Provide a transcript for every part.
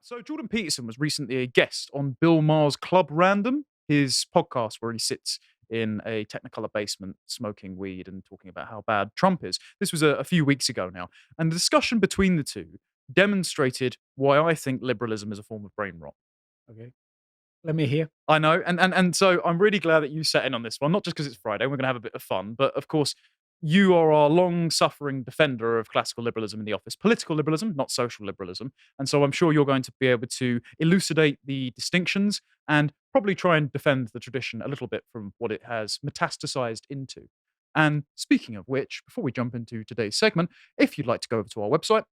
So Jordan Peterson was recently a guest on Bill Maher's Club Random, his podcast where he sits in a Technicolor basement smoking weed and talking about how bad Trump is. This was a few weeks ago now. And the discussion between the two demonstrated why I think liberalism is a form of brain rot. Okay. Let me hear. I know. And so I'm really glad that you sat in on this one, not just because it's Friday, we're going to have a bit of fun, but of course, you are our long-suffering defender of classical liberalism in the office, political liberalism, not social liberalism. And so I'm sure you're going to be able to elucidate the distinctions and probably try and defend the tradition a little bit from what it has metastasized into. And speaking of which, before we jump into today's segment, if you'd like to go over to our website,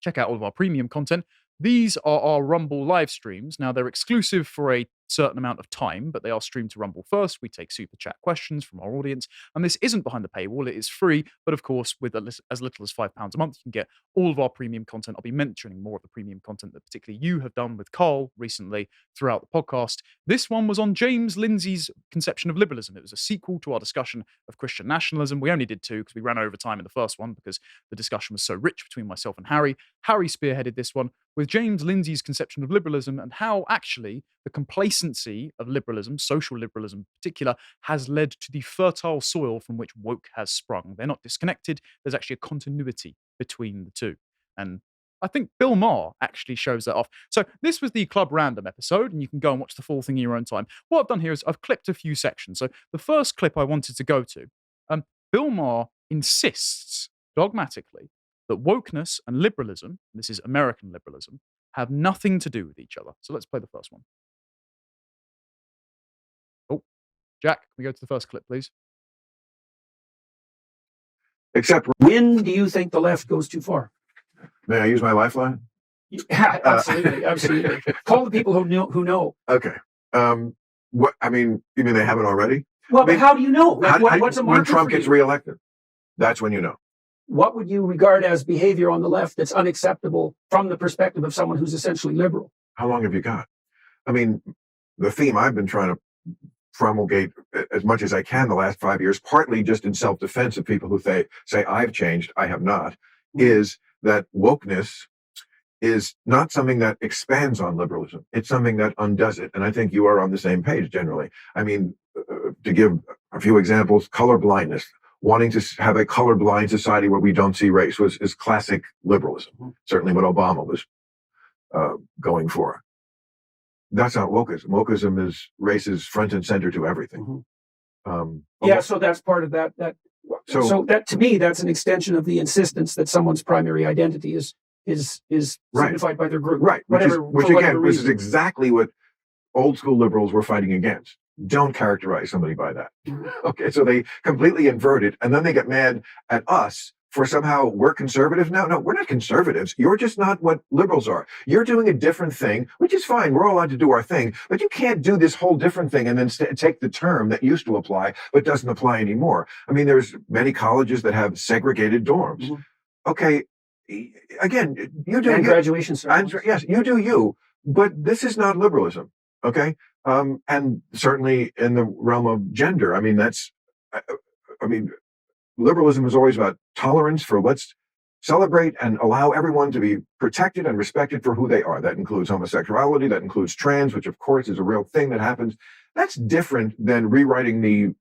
check out all of our premium content. These are our Rumble live streams. Now, they're exclusive for a certain amount of time, but they are streamed to Rumble first. We take super chat questions from our audience, and this isn't behind the paywall. It is free, but of course, with as little as £5 a month, you can get all of our premium content. I'll be mentioning more of the premium content that particularly you have done with Carl recently throughout the podcast. This one was on James Lindsay's conception of liberalism. It was a sequel to our discussion of Christian nationalism. We only did two because we ran over time in the first one because the discussion was so rich between myself and Harry. Harry spearheaded this one with James Lindsay's conception of liberalism and how actually the complacency of liberalism, social liberalism in particular, has led to the fertile soil from which woke has sprung. They're not disconnected. There's actually a continuity between the two. And I think Bill Maher actually shows that off. So this was the Club Random episode, and you can go and watch the full thing in your own time. What I've done here is I've clipped a few sections. So the first clip I wanted to go to, Bill Maher insists dogmatically that wokeness and liberalism, and this is American liberalism, have nothing to do with each other. So let's play the first one. Oh, Jack, can we go to the first clip, please? Except, when do you think the left goes too far? may I use my lifeline? Yeah, absolutely, absolutely. Call the people who know. Okay. What I mean, you mean they haven't already? Well, but how do you know? Like, what's a marker when Trump for gets you? reelected? That's when you know. What would you regard as behavior on the left that's unacceptable from the perspective of someone who's essentially liberal? How long have you got? I mean, the theme I've been trying to promulgate as much as I can the last 5 years, partly just in self-defense of people who say I've changed, I have not, is that wokeness is not something that expands on liberalism. It's something that undoes it. And I think you are on the same page generally. I mean, to give a few examples, color blindness. Wanting to have a colorblind society where we don't see race is classic liberalism. Certainly what Obama was going for. That's not wokeism. Wokeism is race is front and center to everything. So that's part of that. So that, to me, that's an extension of the insistence that someone's primary identity is signified by their group. Right. Which again, this is exactly what old school liberals were fighting against. Don't characterize somebody by that. Okay, so they completely invert it, and then they get mad at us for somehow we're conservative. No, we're not conservatives. You're just not what liberals are. You're doing a different thing, which is fine. We're all allowed to do our thing, but you can't do this whole different thing and then take the term that used to apply but doesn't apply anymore. I mean, there's many colleges that have segregated dorms. Okay, again, you do and graduation ceremonies. Yes, you do you, but this is not liberalism. Okay. And certainly in the realm of gender, I mean, liberalism is always about tolerance for let's celebrate and allow everyone to be protected and respected for who they are. That includes homosexuality, that includes trans, which of course is a real thing that happens. That's different than rewriting the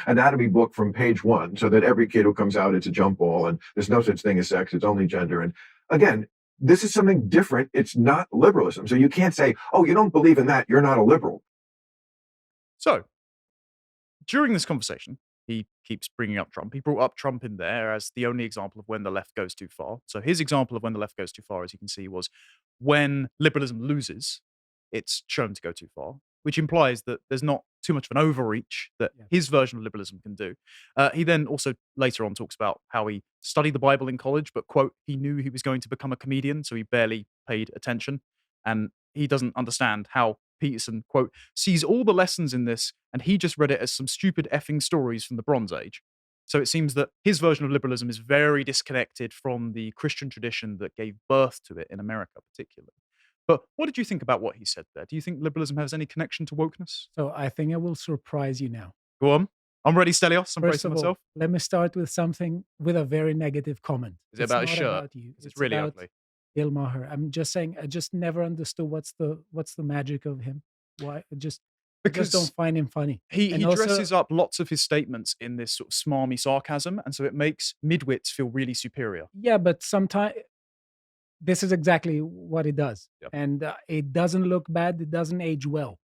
anatomy book from page 1 so that every kid who comes out, it's a jump ball and there's no such thing as sex, it's only gender. And again, this is something different. It's not liberalism. So you can't say, oh, you don't believe in that, you're not a liberal. So, during this conversation, he keeps bringing up Trump. He brought up Trump in there as the only example of when the left goes too far. So his example of when the left goes too far, as you can see, was when liberalism loses, it's shown to go too far, which implies that there's not too much of an overreach that his version of liberalism can do. He then also later on talks about how he studied the Bible in college, but, quote, he knew he was going to become a comedian, so he barely paid attention. And he doesn't understand how Peterson, quote, sees all the lessons in this, and he just read it as some stupid effing stories from the Bronze Age. So it seems that his version of liberalism is very disconnected from the Christian tradition that gave birth to it in America, particularly. But what did you think about what he said there? Do you think liberalism has any connection to wokeness? So I think I will surprise you now. Go on. I'm ready, Stelios. I'm First bracing of all, myself. let me start with something with a very negative comment. Is it about his not shirt? about you. It's really about ugly. Bill Maher. I'm just saying, I just never understood what's the magic of him. Why? I just don't Because find him funny. he And also, dresses up lots of his statements in this sort of smarmy sarcasm, and so it makes midwits feel really superior. yeah, but sometimes this is exactly what it does, Yep. and it doesn't look bad. It doesn't age well.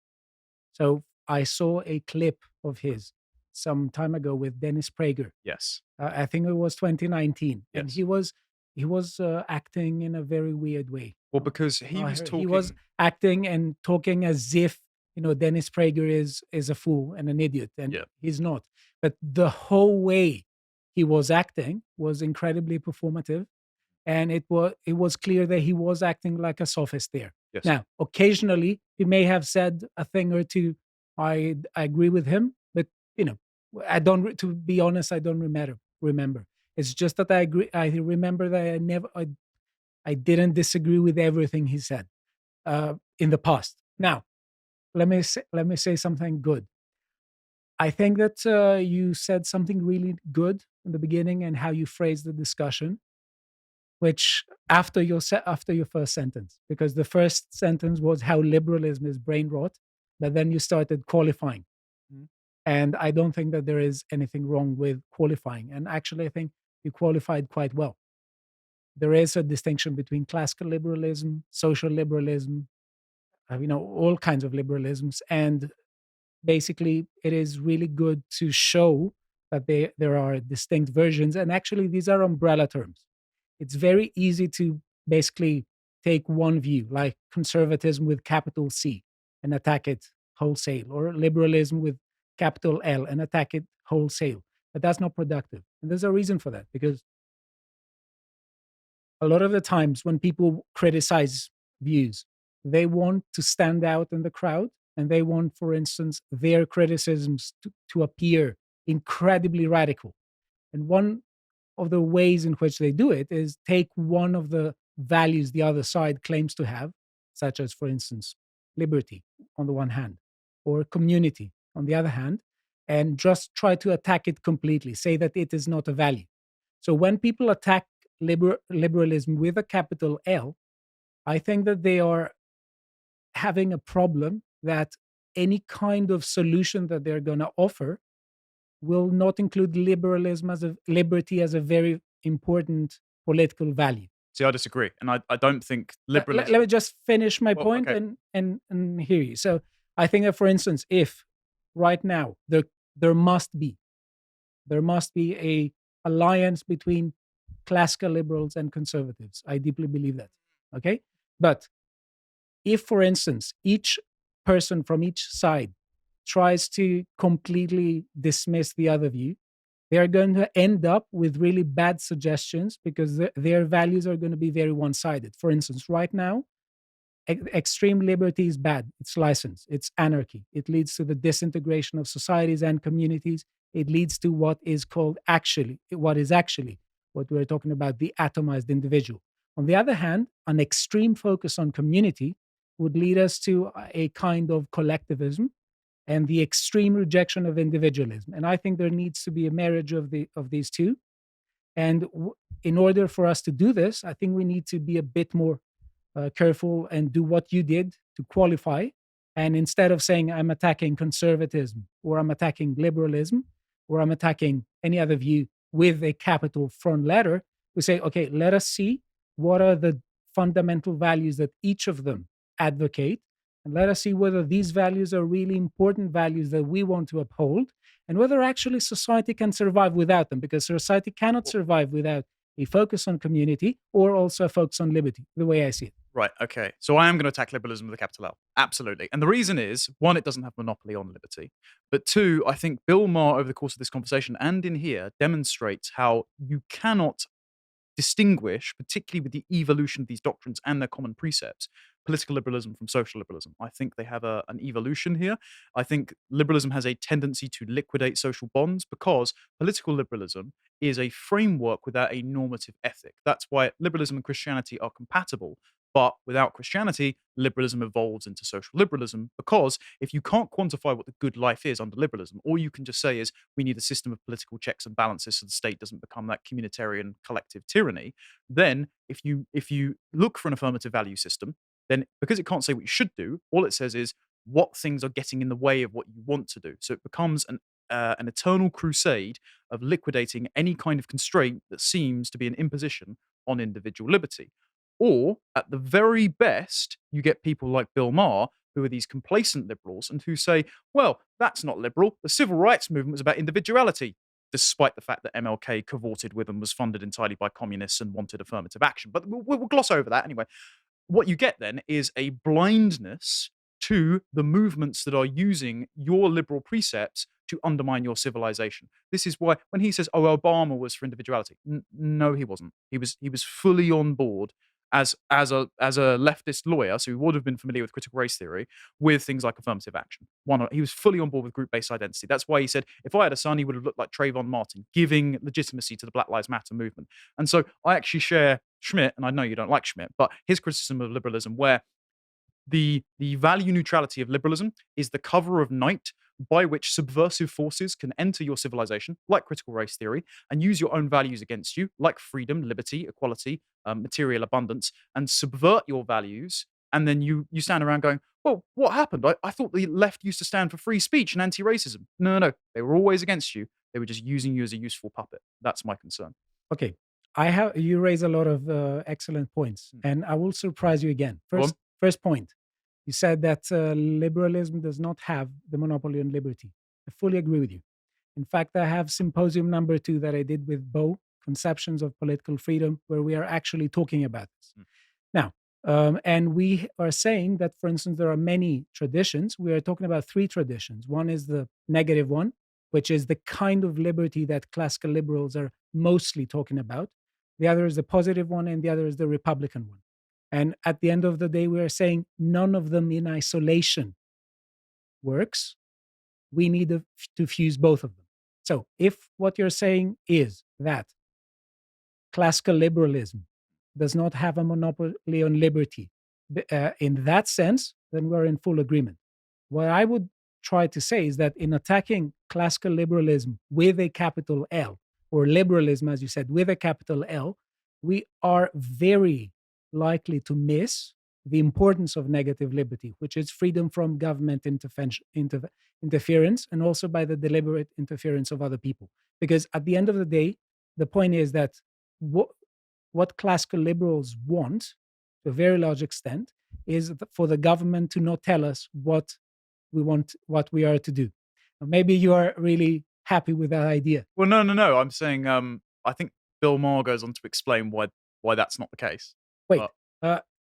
So I saw a clip of his some time ago with Dennis Prager. Yes. I think it was 2019, and Yes. he was acting in a very weird way. Well, because he was He was talking. acting and talking as if Dennis Prager is a fool and an idiot, and Yeah. he's not. But the whole way he was acting was incredibly performative, and it was clear that he was acting like a sophist there. Yes. Now, occasionally he may have said a thing or two. I agree with him, but you know, I don't. To be honest, I don't remember. It's just that I agree. I remember that I didn't disagree with everything he said in the past. Now, let me say something good. I think that you said something really good in the beginning and how you phrased the discussion, which after your first sentence, because the first sentence was how liberalism is brain rot, but then you started qualifying. Mhm. And I don't think that there is anything wrong with qualifying. And actually, I think you qualified quite well. There is a distinction between classical liberalism, social liberalism, all kinds of liberalisms. And basically, it is really good to show that there are distinct versions. And actually, these are umbrella terms. It's very easy to basically take one view, like conservatism with capital C, and attack it wholesale, or liberalism with capital L and attack it wholesale. But that's not productive. And there's a reason for that, because a lot of the times when people criticize views, they want to stand out in the crowd, and they want, for instance, their criticisms to appear incredibly radical. And one of the ways in which they do it is take one of the values the other side claims to have, such as, for instance, liberty on the one hand, or community on the other hand, and just try to attack it completely, say that it is not a value. So when people attack liberalism with a capital L, I think that they are having a problem that any kind of solution that they're going to offer will not include liberalism as a liberty as a very important political value. See, I disagree, and I don't think Let me liberalism. just finish my Well, point okay. and hear you. So I think that, for instance, if right now there must be a alliance between classical liberals and conservatives. I deeply believe that. Okay, but if, for instance, each person from each side tries to completely dismiss the other view, they are going to end up with really bad suggestions, because their values are going to be very one sided. For instance, right now, extreme liberty is bad. It's license, it's anarchy. It leads to the disintegration of societies and communities. It leads to what is actually what we're talking about, the atomized individual. On the other hand, an extreme focus on community would lead us to a kind of collectivism and the extreme rejection of individualism. And I think there needs to be a marriage of these two. And in order for us to do this, I think we need to be a bit more careful and do what you did to qualify. And instead of saying I'm attacking conservatism, or I'm attacking liberalism, or I'm attacking any other view with a capital front letter, we say, okay, let us see what are the fundamental values that each of them advocate. And let us see whether these values are really important values that we want to uphold, and whether actually society can survive without them, because society cannot survive without a focus on community or also a focus on liberty, the way I see it. Right. Okay. So I am going to attack liberalism with a capital L. Absolutely. And the reason is, one, it doesn't have monopoly on liberty. But two, I think Bill Maher, over the course of this conversation and in here, demonstrates how you cannot distinguish, particularly with the evolution of these doctrines and their common precepts, political liberalism from social liberalism. I think they have an evolution here. I think liberalism has a tendency to liquidate social bonds, because political liberalism is a framework without a normative ethic. That's why liberalism and Christianity are compatible, But without Christianity, liberalism evolves into social liberalism, because if you can't quantify what the good life is under liberalism, all you can just say is we need a system of political checks and balances so the state doesn't become that communitarian collective tyranny. Then if you look for an affirmative value system, then because it can't say what you should do, all it says is what things are getting in the way of what you want to do. So it becomes an eternal crusade of liquidating any kind of constraint that seems to be an imposition on individual liberty. Or, at the very best, you get people like Bill Maher, who are these complacent liberals and who say, well, that's not liberal. The civil rights movement was about individuality, despite the fact that MLK cavorted with and was funded entirely by communists and wanted affirmative action. But we'll gloss over that anyway. What you get then is a blindness to the movements that are using your liberal precepts to undermine your civilization. This is why when he says, "Oh, Obama was for individuality," no, he wasn't. He was fully on board as a leftist lawyer, so he would have been familiar with critical race theory, with things like affirmative action. He was fully on board with group-based identity. That's why he said, if I had a son, he would have looked like Trayvon Martin, giving legitimacy to the Black Lives Matter movement. And so I actually share Schmidt, and I know you don't like Schmidt, but his criticism of liberalism, where the value neutrality of liberalism is the cover of night by which subversive forces can enter your civilization, like critical race theory, and use your own values against you, like freedom, liberty, equality, material abundance, and subvert your values. And then you stand around going, well, what happened? I thought the left used to stand for free speech and anti-racism. No. They were always against you. They were just using you as a useful puppet. That's my concern. Okay. You raise a lot of excellent points, and I will surprise you again. First point, you said that liberalism does not have the monopoly on liberty. I fully agree with you. In fact, I have symposium number 2 that I did with Bo, Conceptions of Political Freedom, where we are actually talking about this. Now, and we are saying that, for instance, there are many traditions. We are talking about 3 traditions. One is the negative one, which is the kind of liberty that classical liberals are mostly talking about. The other is the positive one, and the other is the Republican one. And at the end of the day, we are saying none of them in isolation works. We need to fuse both of them. So if what you're saying is that classical liberalism does not have a monopoly on liberty, in that sense, then we're in full agreement. What I would try to say is that in attacking classical liberalism with a capital L, or liberalism, as you said, with a capital L, we are very likely to miss the importance of negative liberty, which is freedom from government interference, and also by the deliberate interference of other people. Because at the end of the day, the point is that what classical liberals want, to a very large extent, is for the government to not tell us what we want, what we are to do. Maybe you are really happy with that idea. Well, no. I'm saying I think Bill Maher goes on to explain why that's not the case. Wait,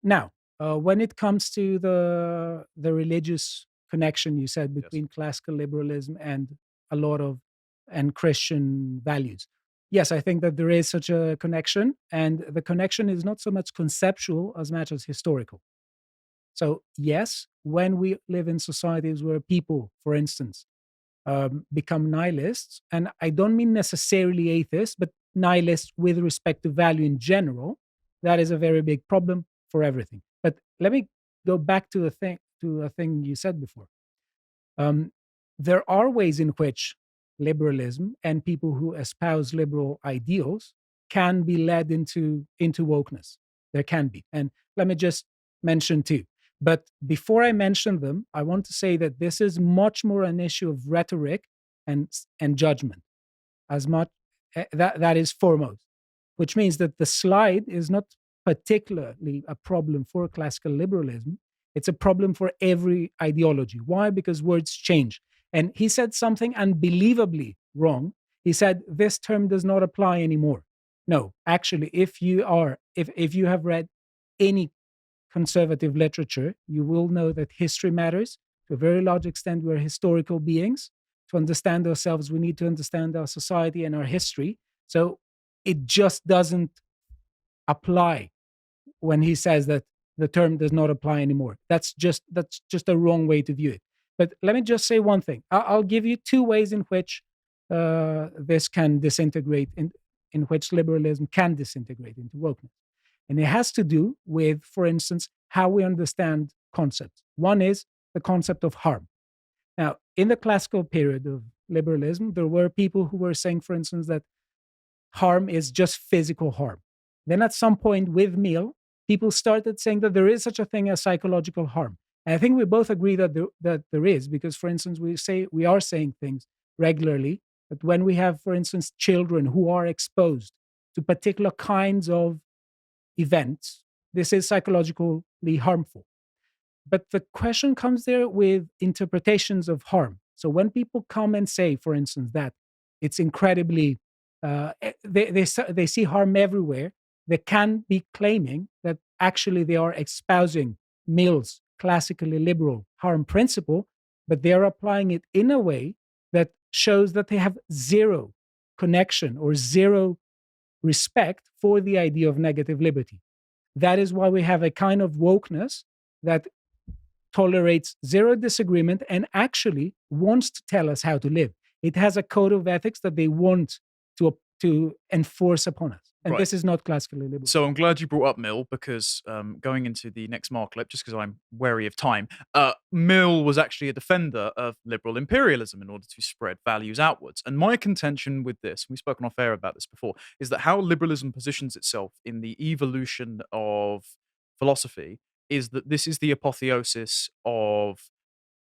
now, when it comes to the religious connection you said between classical liberalism and and Christian values, yes, I think that there is such a connection, and the connection is not so much conceptual as much as historical. So yes, when we live in societies where people, for instance, become nihilists, and I don't mean necessarily atheists, but nihilists with respect to value in general, that is a very big problem for everything. But let me go back to a thing you said before. There are ways in which liberalism and people who espouse liberal ideals can be led into wokeness. There can be, and let me just mention 2. But before I mention them, I want to say that this is much more an issue of rhetoric and judgment, as much that is foremost, which means that the slide is not particularly a problem for classical liberalism. It's a problem for every ideology. Why? Because words change. And he said something unbelievably wrong. He said this term does not apply anymore. No, actually, if you have read any conservative literature, you will know that history matters. To a very large extent, we're historical beings. To understand ourselves, we need to understand our society and our history. So it just doesn't apply when he says that the term does not apply anymore. That's just a wrong way to view it. But let me just say one thing. I'll give you 2 ways in which this can disintegrate, in which liberalism can disintegrate into wokeness. And it has to do with, for instance, how we understand concepts. One is the concept of harm. Now, in the classical period of liberalism, there were people who were saying, for instance, that harm is just physical harm. Then at some point with Mill, people started saying that there is such a thing as psychological harm. And I think we both agree that there is, because, for instance, we are saying things regularly that when we have, for instance, children who are exposed to particular kinds of events, this is psychologically harmful. But the question comes there with interpretations of harm. So when people come and say, for instance, that it's incredibly, they see harm everywhere, they can be claiming that actually they are espousing Mill's classically liberal harm principle, but they are applying it in a way that shows that they have zero connection or zero respect for the idea of negative liberty. That is why we have a kind of wokeness that tolerates zero disagreement and actually wants to tell us how to live. It has a code of ethics that they want to enforce upon us. And Right. this is not classically liberal. So I'm glad you brought up Mill, because going into the next Maher clip, just because I'm wary of time, Mill was actually a defender of liberal imperialism in order to spread values outwards. And my contention with this, we've spoken off air about this before, is that how liberalism positions itself in the evolution of philosophy is that this is the apotheosis of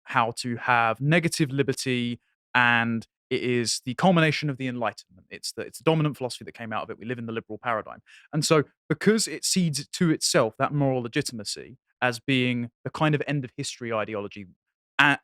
how to have negative liberty, and it is the culmination of the Enlightenment. It's the dominant philosophy that came out of it. We live in the liberal paradigm. And so because it cedes to itself that moral legitimacy as being the kind of end of history ideology,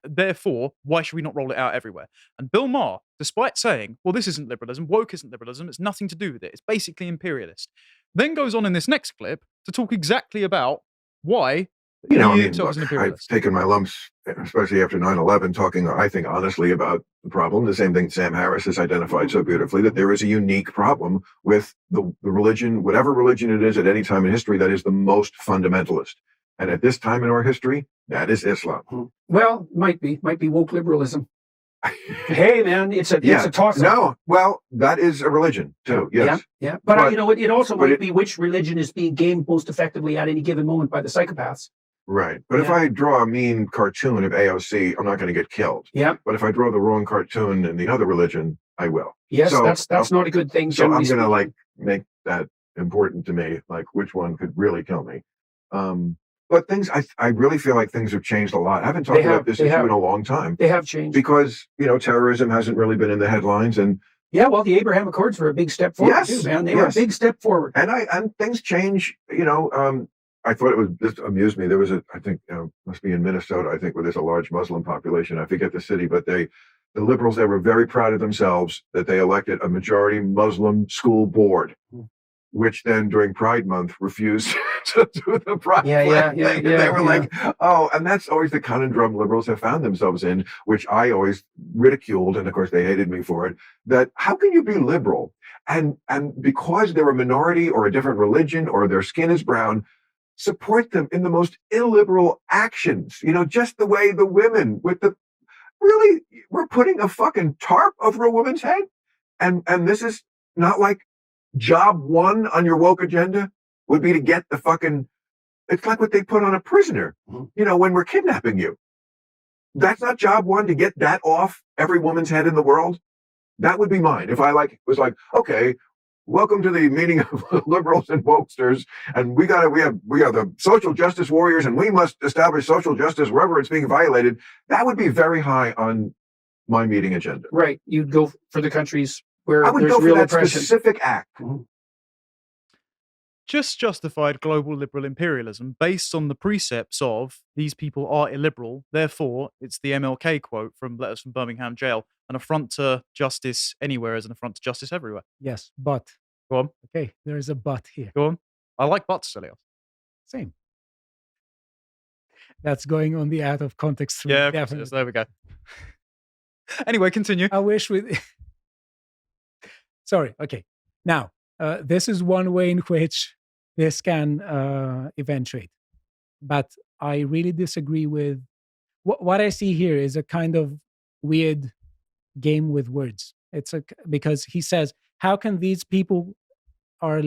therefore, why should we not roll it out everywhere? And Bill Maher, despite saying, well, this isn't liberalism, woke isn't liberalism, it's nothing to do with it, it's basically imperialist, then goes on in this next clip to talk exactly about why he himself is an Look, I've imperialist. taken my lumps, especially after 9/11, talking, I think, honestly about the problem. The same thing Sam Harris has identified so beautifully, that there is a unique problem with the religion, whatever religion it is at any time in history, that is the most fundamentalist. And at this time in our history, that is Islam. Well, might be woke liberalism. Hey, man, it's a toss-up. No, well, that is a religion too. Yes. Yeah. But it also might be which religion is being gamed most effectively at any given moment by the psychopaths. Right. But if I draw a mean cartoon of AOC, I'm not going to get killed. Yeah. But if I draw the wrong cartoon in the other religion, I will. Yes, So, that's not a good thing. So I'm generally going to speaking. make that important to me, like which one could really kill me. But things, I really feel like things have changed a lot. I haven't talked about this issue in a long time. They have changed. Because, terrorism hasn't really been in the headlines, and yeah, well, the Abraham Accords were a big step forward too, man. They were a big step forward. And things change, I thought it was just amused me. There was I think, must be in Minnesota, I think, where there's a large Muslim population. I forget the city, but the liberals, they were very proud of themselves that they elected a majority Muslim school board, which then during Pride Month refused to do the Pride flag thing. And they were like, oh, and that's always the conundrum liberals have found themselves in, which I always ridiculed, and of course they hated me for it, that how can you be liberal? And because they're a minority or a different religion or their skin is brown, support them in the most illiberal actions, just the way the women with really, we're putting a fucking tarp over a woman's head. And this is not like job one on your woke agenda would be to get the fucking, it's like what they put on a prisoner, when we're kidnapping you. That's not job one, to get that off every woman's head in the world. That would be mine. If I was like, okay, welcome to the meeting of liberals and wokesters, and we are the social justice warriors, and we must establish social justice wherever it's being violated. That would be very high on my meeting agenda. Right. You'd go for the countries where I would there's go for real that oppression. specific act. Just justified global liberal imperialism based on the precepts of these people are illiberal, therefore it's the MLK quote from Letters from Birmingham Jail: an affront to justice anywhere is an affront to justice everywhere. Yes, but. Go on. Okay, there is a but here. Go on. I like buts, Elias. Same. That's going on the out of context. Yeah, definitely. There we go. Anyway, continue. I wish we... Sorry, okay. Now, this is one way in which this can eventuate. But I really disagree with... What I see here is a kind of weird game with words. Because he says, how can these people are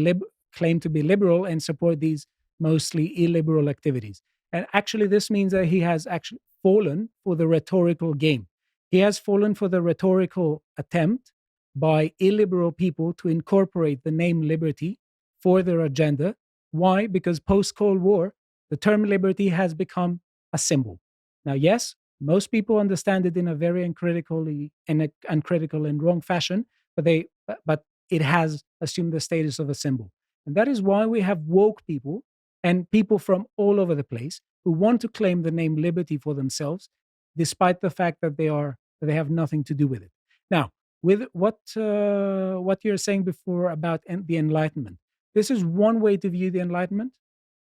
claim to be liberal and support these mostly illiberal activities. And actually, this means that he has actually fallen for the rhetorical game. He has fallen for the rhetorical attempt by illiberal people to incorporate the name liberty for their agenda. Why? Because post-Cold War, the term liberty has become a symbol. Now, yes, most people understand it in a very uncritical and wrong fashion, but it has assumed the status of a symbol. And that is why we have woke people and people from all over the place who want to claim the name liberty for themselves, despite the fact that they have nothing to do with it. Now, with what you're saying before about the Enlightenment, this is one way to view the Enlightenment,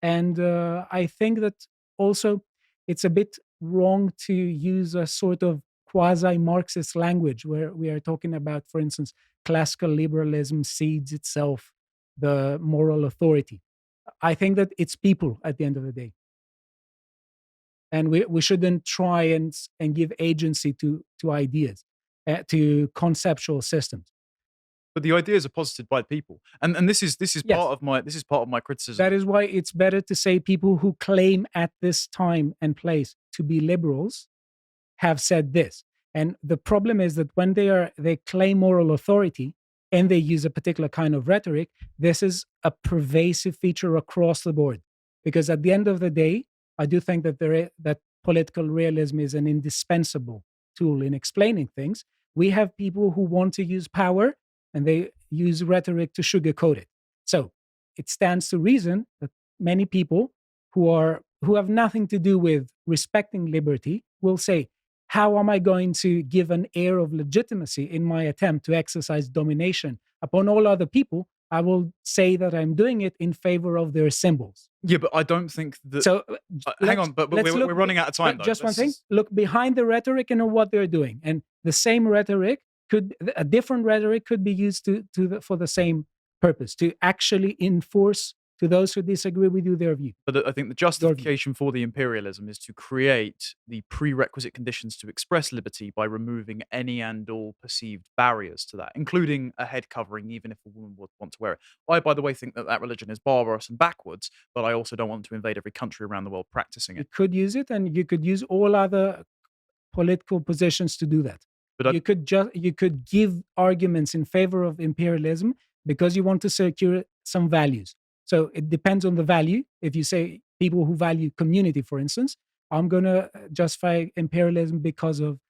and I think that also it's a bit wrong to use a sort of quasi-Marxist language where we are talking about, for instance, classical liberalism cedes itself the moral authority. I think that it's people at the end of the day. And we shouldn't try and give agency to ideas, to conceptual systems. But the ideas are posited by people, and this is Yes. part of my criticism. That is why it's better to say people who claim at this time and place to be liberals have said this. And the problem is that when they claim moral authority and they use a particular kind of rhetoric, this is a pervasive feature across the board. Because at the end of the day, I do think that that political realism is an indispensable tool in explaining things. We have people who want to use power and they use rhetoric to sugarcoat it. So it stands to reason that many people who have nothing to do with respecting liberty will say, how am I going to give an air of legitimacy in my attempt to exercise domination upon all other people? I will say that I'm doing it in favor of their symbols. Yeah, but I don't think that. So hang on, but we're running out of time. Though. Just one thing: look behind the rhetoric and know what they're doing, and the same rhetoric a different rhetoric could be used for the same purpose, to actually enforce to those who disagree with you their view. But I think the justification for the imperialism is to create the prerequisite conditions to express liberty by removing any and all perceived barriers to that, including a head covering, even if a woman would want to wear it. I, by the way, think that religion is barbarous and backwards, but I also don't want to invade every country around the world practicing it. You could use it, and you could use all other political positions to do that. But you could give arguments in favor of imperialism because you want to secure some values. So it depends on the value. If you say people who value community, for instance, I'm going to justify imperialism because of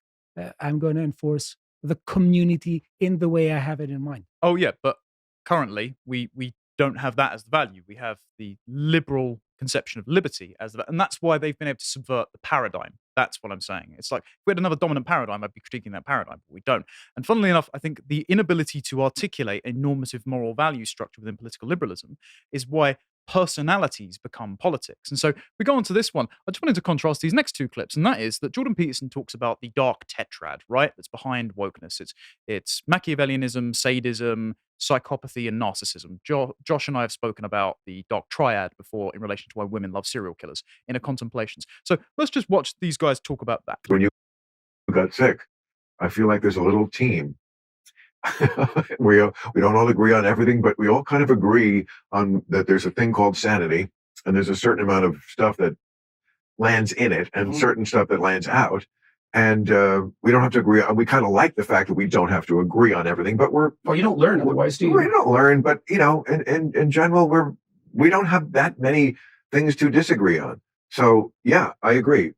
I'm going to enforce the community in the way I have it in mind. Oh yeah, but currently we don't have that as the value. We have the liberal conception of liberty as and that's why they've been able to subvert the paradigm. That's what I'm saying. It's like if we had another dominant paradigm, I'd be critiquing that paradigm, but we don't. And funnily enough, I think the inability to articulate a normative moral value structure within political liberalism is why personalities become politics. And so we go on to this one. I just wanted to contrast these next two clips, and that is that Jordan Peterson talks about the dark tetrad, right? That's behind wokeness. It's Machiavellianism, sadism, psychopathy, and narcissism. Josh and I have spoken about the dark triad before in relation to why women love serial killers in a Contemplations. So let's just watch these guys talk about that. When you got sick, I feel like there's a little team. we don't all agree on everything, but we all kind of agree on that there's a thing called sanity, and there's a certain amount of stuff that lands in it and certain stuff that lands out. And we don't have to agree. We kind of like the fact that we don't have to agree on everything, but well, you don't learn otherwise, do you? We don't learn, but in general, we don't have that many things to disagree on. So yeah, I agree.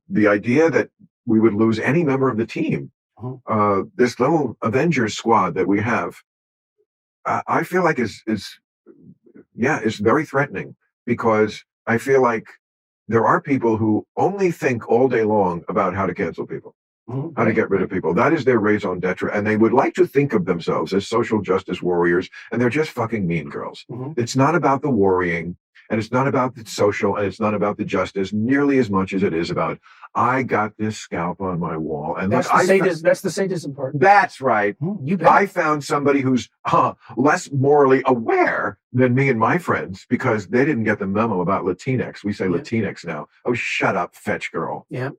The idea that we would lose any member of the team, this little Avengers squad that we have, I feel like is very threatening, because I feel like there are people who only think all day long about how to cancel people, how to get rid of people. That is their raison d'etre. And they would like to think of themselves as social justice warriors, and they're just fucking mean girls. It's not about the worrying, and it's not about the social, and it's not about the justice nearly as much as it is about, I got this scalp on my wall. And that's the sadism part. That's right. You bet. I found somebody who's less morally aware than me and my friends, because they didn't get the memo about Latinx. We say Latinx now. Oh, shut up, fetch girl. Yeah.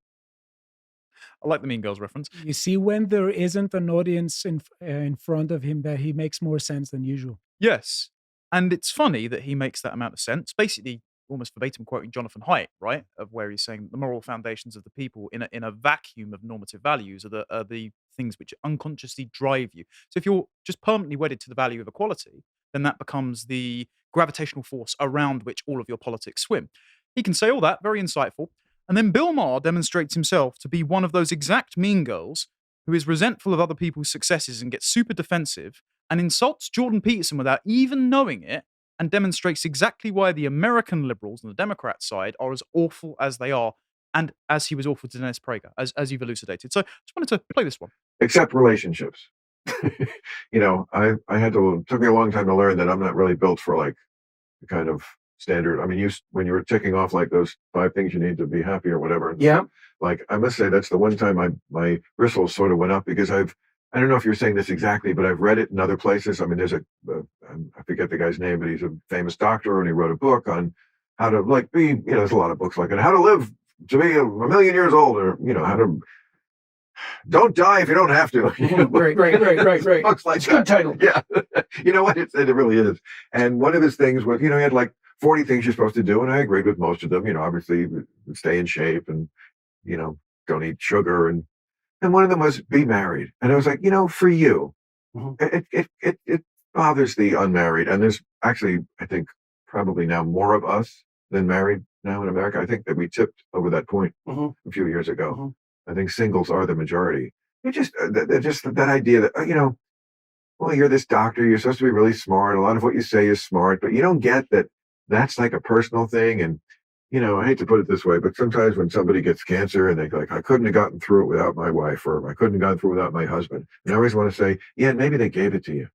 I like the Mean Girls reference. You see, when there isn't an audience in front of him, that he makes more sense than usual. Yes. And it's funny that he makes that amount of sense. Basically, almost verbatim quoting Jonathan Haidt, right? Of where he's saying the moral foundations of the people in a vacuum of normative values are the things which unconsciously drive you. So if you're just permanently wedded to the value of equality, then that becomes the gravitational force around which all of your politics swim. He can say all that, very insightful. And then Bill Maher demonstrates himself to be one of those exact mean girls who is resentful of other people's successes and gets super defensive and insults Jordan Peterson without even knowing it, and demonstrates exactly why the American liberals on the Democrat side are as awful as they are, and as he was awful to Dennis Prager, as you've elucidated. So just wanted to play this one. Except relationships. I had to, it took me a long time to learn that I'm not really built for like the kind of standard. I mean, when you were ticking off like those 5 things you need to be happy or whatever. Yeah. Like, I must say that's the one time my bristles sort of went up, because I don't know if you're saying this exactly, but I've read it in other places. I mean, there's I forget the guy's name, but he's a famous doctor, and he wrote a book on how to like be, there's a lot of books like it, how to live to be a million years old, or, how to don't die if you don't have to. Right. Books like It's a good title. Yeah. You know what? It really is. And one of his things was, he had like 40 things you're supposed to do, and I agreed with most of them. Obviously stay in shape, and, don't eat sugar, and one of them was be married. And I was like, for you, it bothers the unmarried. And there's actually, I think, probably now more of us than married now in America. I think that we tipped over that point a few years ago. I think singles are the majority. Just that idea that, well, you're this doctor, you're supposed to be really smart. A lot of what you say is smart, but you don't get that that's like a personal thing. And, I hate to put it this way, but sometimes when somebody gets cancer and they're like, I couldn't have gotten through it without my wife, or I couldn't have gotten through it without my husband. And I always want to say, yeah, maybe they gave it to you.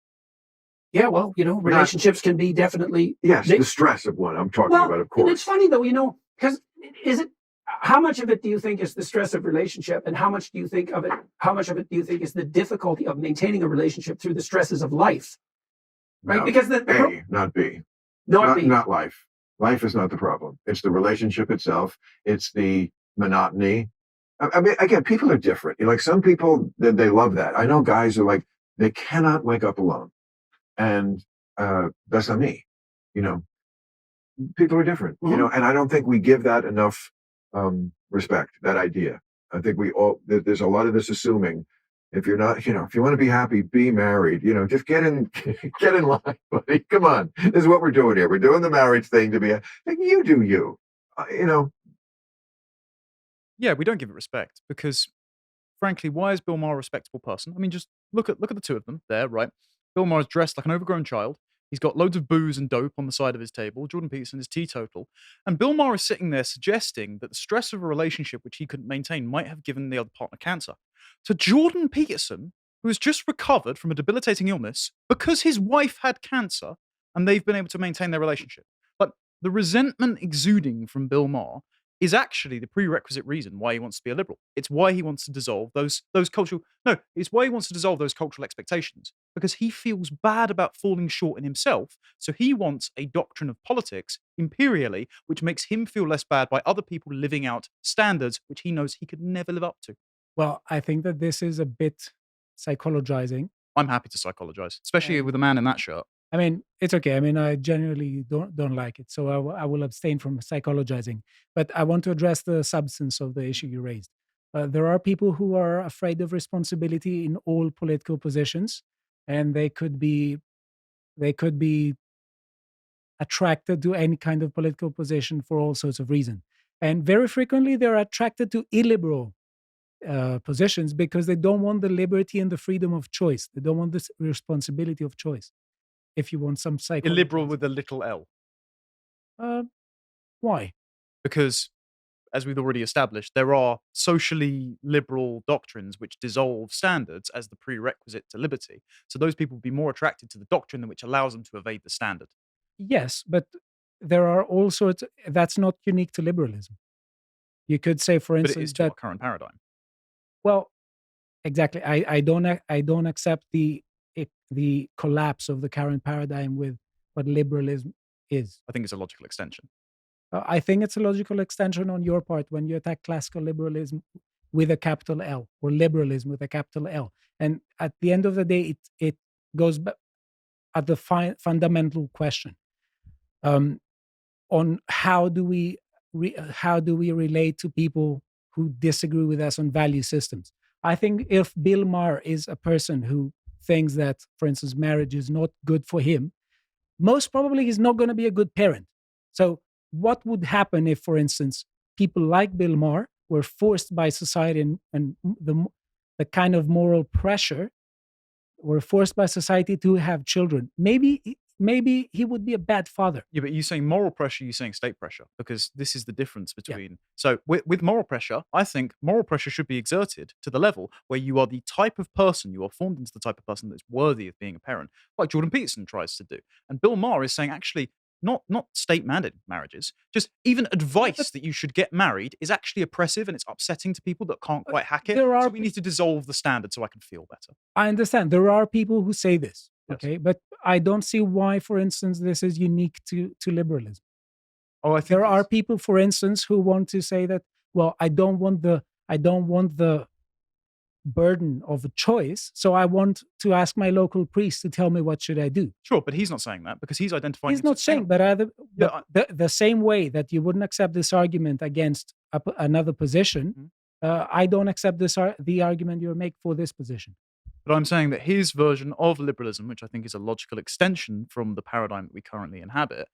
Yeah, well, relationships can be definitely... Yes, the stress of one I'm talking about, of course. And it's funny, though, because how much of it do you think is the stress of relationship, and how much of it do you think is the difficulty of maintaining a relationship through the stresses of life? Right? No, because A, not B. Not life. Life is not the problem. It's the relationship itself. It's the monotony. I mean, again, people are different. Like some people, they love that. I know guys who like, they cannot wake up alone. And that's not me. People are different, and I don't think we give that enough respect, that idea. I think there's a lot of this assuming if you're not, if you want to be happy, be married, just get in line, buddy. Come on. This is what we're doing here. We're doing the marriage thing to be, you do you, Yeah, we don't give it respect because, frankly, why is Bill Maher a respectable person? I mean, just look at the two of them there, right? Bill Maher is dressed like an overgrown child. He's got loads of booze and dope on the side of his table. Jordan Peterson is teetotal. And Bill Maher is sitting there suggesting that the stress of a relationship which he couldn't maintain might have given the other partner cancer. To Jordan Peterson, who has just recovered from a debilitating illness because his wife had cancer and they've been able to maintain their relationship. But the resentment exuding from Bill Maher is actually the prerequisite reason why he wants to be a liberal. It's why he wants to dissolve it's why he wants to dissolve those cultural expectations, because he feels bad about falling short in himself. So he wants a doctrine of politics imperially, which makes him feel less bad by other people living out standards which he knows he could never live up to. Well, I think that this is a bit psychologizing. I'm happy to psychologize, especially with a man in that shirt. I mean, it's okay. I mean, I genuinely don't like it, so I will abstain from psychologizing. But I want to address the substance of the issue you raised. There are people who are afraid of responsibility in all political positions, and they could be attracted to any kind of political position for all sorts of reasons. And very frequently, they're attracted to illiberal positions because they don't want the liberty and the freedom of choice. They don't want this responsibility of choice. If you want some psychology. Illiberal with a little L. Why? Because, as we've already established, there are socially liberal doctrines which dissolve standards as the prerequisite to liberty. So those people will be more attracted to the doctrine which allows them to evade the standard. Yes, but there are all sorts. That's not unique to liberalism. You could say, for instance, but it is to our current paradigm. Well, exactly. I don't accept the collapse of the current paradigm with what liberalism is. I think it's a logical extension. I think it's a logical extension on your part when you attack classical liberalism with a capital L, or liberalism with a capital L. And at the end of the day, it goes back. at the fundamental question on how do we relate to people who disagree with us on value systems. I think if Bill Maher is a person who thinks that, for instance, marriage is not good for him, most probably he's not going to be a good parent. So what would happen if, for instance, people like Bill Maher were forced by society and the kind of moral pressure, were forced by society to have children? Maybe he would be a bad father. Yeah, but you're saying moral pressure, you're saying state pressure, because this is the difference between. So with moral pressure, I think moral pressure should be exerted to the level where you are the type of person, you are formed into the type of person that's worthy of being a parent, like Jordan Peterson tries to do. And Bill Maher is saying actually, not state mandated marriages, just even advice that you should get married is actually oppressive and it's upsetting to people that can't quite hack it. So we need to dissolve the standard so I can feel better. I understand. There are people who say this, Yes. okay? But I don't see why, for instance, this is unique to liberalism. Oh, I think There are people, for instance, who want to say that, well, I don't want the burden of a choice, so I want to ask my local priest to tell me what should I do. Sure, but he's not saying that because he's identifying. He's not saying, but the same way that you wouldn't accept this argument against another position, I don't accept the argument you make for this position. But I'm saying that his version of liberalism, which I think is a logical extension from the paradigm that we currently inhabit,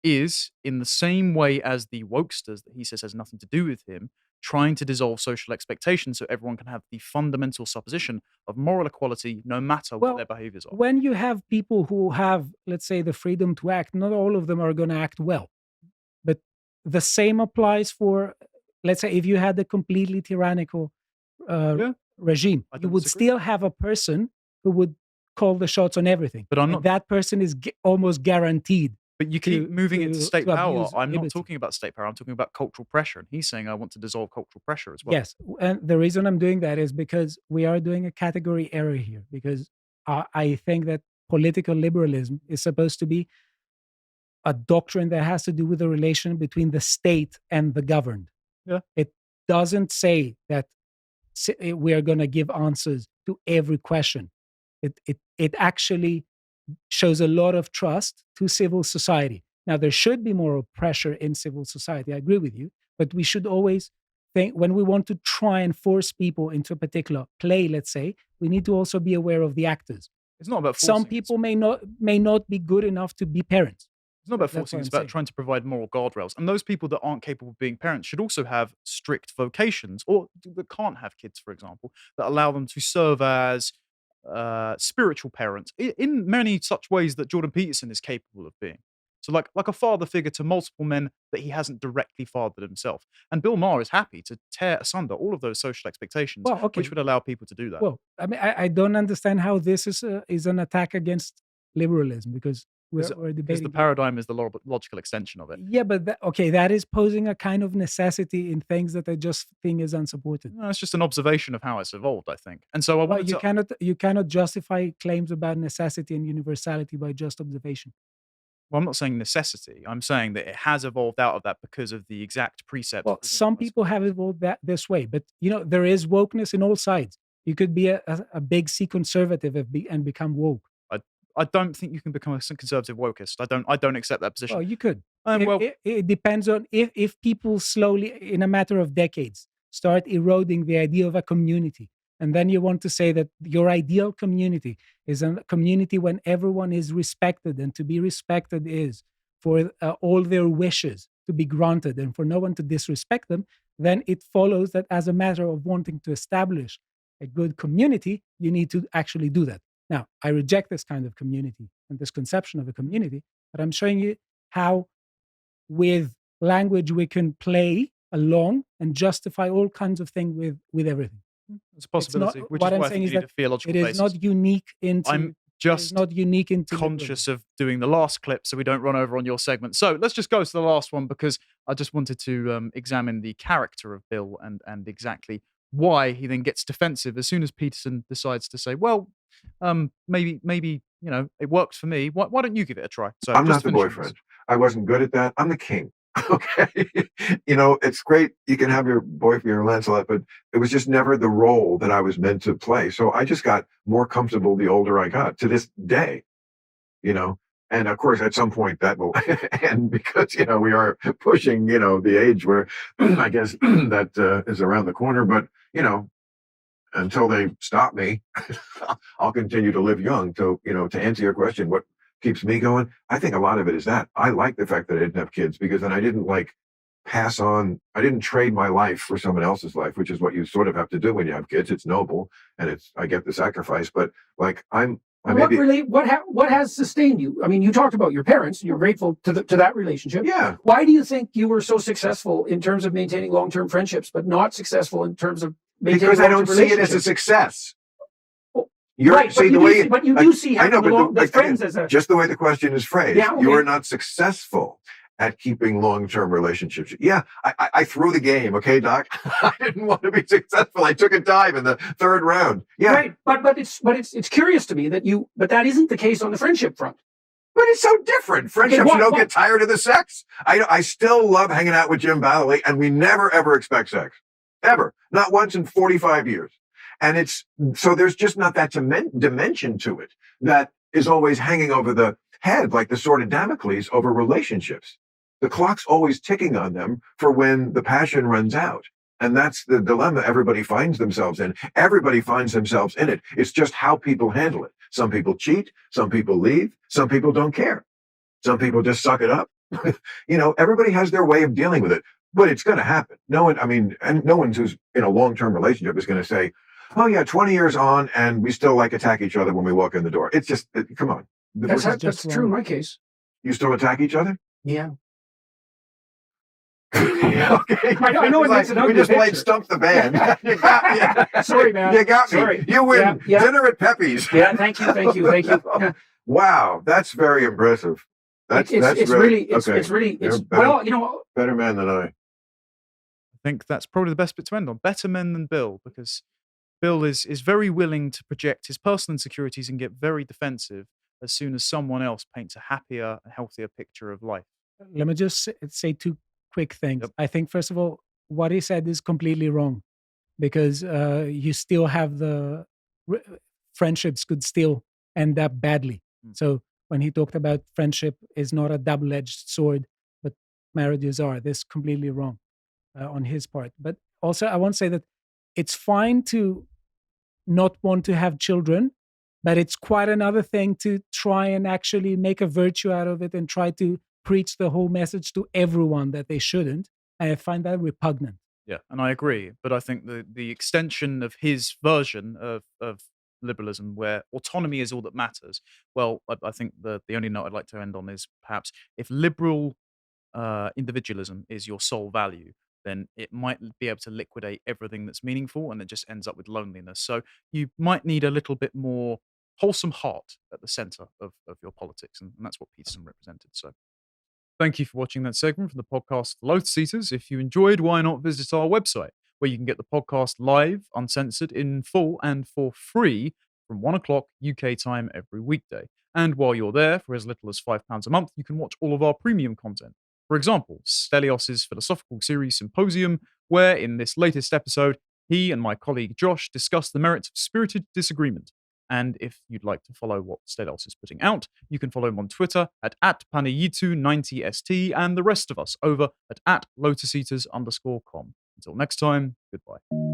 is in the same way as the wokesters that he says has nothing to do with him, trying to dissolve social expectations so everyone can have the fundamental supposition of moral equality no matter what their behaviors are. When you have people who have, let's say, the freedom to act, not all of them are going to act well. But the same applies for, let's say, if you had a completely tyrannical regime, you would still have a person who would call the shots on everything. But I'm not. That person is almost guaranteed. But you keep moving into state power. I'm liberty. not talking about state power. I'm talking about cultural pressure. And he's saying I want to dissolve cultural pressure as well. Yes. And the reason I'm doing that is because we are doing a category error here. Because I think that political liberalism is supposed to be a doctrine that has to do with the relation between the state and the governed. Yeah. It doesn't say that we are going to give answers to every question. It actually shows a lot of trust to civil society. Now, there should be moral pressure in civil society. I agree with you. But we should always think, when we want to try and force people into a particular play, let's say, we need to also be aware of the actors. It's not about forcing. Some people may not be good enough to be parents. It's not about forcing, it's about trying to provide moral guardrails. And those people that aren't capable of being parents should also have strict vocations, or that can't have kids, for example, that allow them to serve as spiritual parents in many such ways that Jordan Peterson is capable of being. So like a father figure to multiple men that he hasn't directly fathered himself. And Bill Maher is happy to tear asunder all of those social expectations, which would allow people to do that. Well, I mean, I don't understand how this is an attack against liberalism, because we're debating. Because the paradigm is the logical extension of it. Yeah, but that is posing a kind of necessity in things that I just think is unsupported. No, it's just an observation of how it's evolved, I think. And so you cannot justify claims about necessity and universality by just observation. Well, I'm not saying necessity. I'm saying that it has evolved out of that because of the exact precepts. Well, some people have evolved this way, but there is wokeness in all sides. You could be a big C conservative and become woke. I don't think you can become a conservative wokist. I don't accept that position. Oh, you could. It depends on if people slowly, in a matter of decades, start eroding the idea of a community. And then you want to say that your ideal community is a community when everyone is respected, and to be respected is for all their wishes to be granted and for no one to disrespect them, then it follows that as a matter of wanting to establish a good community, you need to actually do that. Now, I reject this kind of community and this conception of a community, but I'm showing you how with language we can play along and justify all kinds of things with everything. It's a possibility, which is why I think you need a theological basis. It is not unique into... I'm just conscious of doing the last clip so we don't run over on your segment. So let's just go to the last one, because I just wanted to examine the character of Bill and exactly why he then gets defensive as soon as Peterson decides to say, well, maybe it worked for me. Why don't you give it a try? So I'm not the boyfriend. I wasn't good at that. I'm the king. Okay. It's great. You can have your boyfriend, your Lancelot, but it was just never the role that I was meant to play. So I just got more comfortable the older I got, to this day. you know. And of course, at some point that will end because, we are pushing, the age where I guess that is around the corner. But, until they stop me, I'll continue to live young. So, to answer your question, what keeps me going? I think a lot of it is that I like the fact that I didn't have kids, because then I didn't I didn't trade my life for someone else's life, which is what you sort of have to do when you have kids. It's noble and I get the sacrifice, but like what has sustained you? I mean, you talked about your parents and you're grateful to that relationship. Yeah. Why do you think you were so successful in terms of maintaining long-term friendships, but not successful in terms of maintaining because I don't long-term see it as a relationships? success. Right, but you do see having the friends as a... Just the way the question is phrased. Yeah, okay. You are not successful at keeping long-term relationships. Yeah, I threw the game, okay, Doc? I didn't want to be successful. I took a dive in the third round. Yeah. Right, but it's curious to me but that isn't the case on the friendship front. But it's so different. Friendships, you don't get tired of the sex. I still love hanging out with Jim Balley, and we never, ever expect sex. Ever. Not once in 45 years. And so there's just not that dimension to it that is always hanging over the head, like the sword of Damocles over relationships. The clock's always ticking on them for when the passion runs out. And that's the dilemma everybody finds themselves in. Everybody finds themselves in it. It's just how people handle it. Some people cheat. Some people leave. Some people don't care. Some people just suck it up. Everybody has their way of dealing with it, but it's going to happen. No one who's in a long-term relationship is going to say, oh yeah, 20 years on and we still attack each other when we walk in the door. It's just, come on. That's true in my case. You still attack each other? Yeah. Yeah, okay. I know it makes an ugly We just picture. played Stump the Band. You got me. Sorry, man. You got me. Sorry. You win. Yeah. Dinner at Pepe's. Yeah, thank you. Wow, that's very impressive. It's really better man than I. I think that's probably the best bit to end on. Better men than Bill, because Bill is very willing to project his personal insecurities and get very defensive as soon as someone else paints a happier and healthier picture of life. Let me just say two quick things. Yep. I think, first of all, what he said is completely wrong, because you still have friendships could still end up badly. So when he talked about friendship is not a double-edged sword, but marriages are, this is completely wrong on his part. But also, I want to say that it's fine to not want to have children, but it's quite another thing to try and actually make a virtue out of it and try to preach the whole message to everyone that they shouldn't. And I find that repugnant. Yeah, and I agree. But I think the extension of his version of liberalism, where autonomy is all that matters, well, I think the only note I'd like to end on is perhaps if liberal individualism is your sole value, then it might be able to liquidate everything that's meaningful, and it just ends up with loneliness. So you might need a little bit more wholesome heart at the center of your politics, and that's what Peterson represented. So thank you for watching that segment from the podcast Lotus Eaters. If you enjoyed, why not visit our website, where you can get the podcast live, uncensored, in full, and for free from 1 o'clock UK time every weekday. And while you're there, for as little as £5 a month, you can watch all of our premium content. For example, Stelios's philosophical series Symposium, where in this latest episode, he and my colleague Josh discuss the merits of spirited disagreement. And if you'd like to follow what Stelios is putting out, you can follow him on Twitter at @panayitu90st and the rest of us over at @lotuseaters_com. Until next time, goodbye.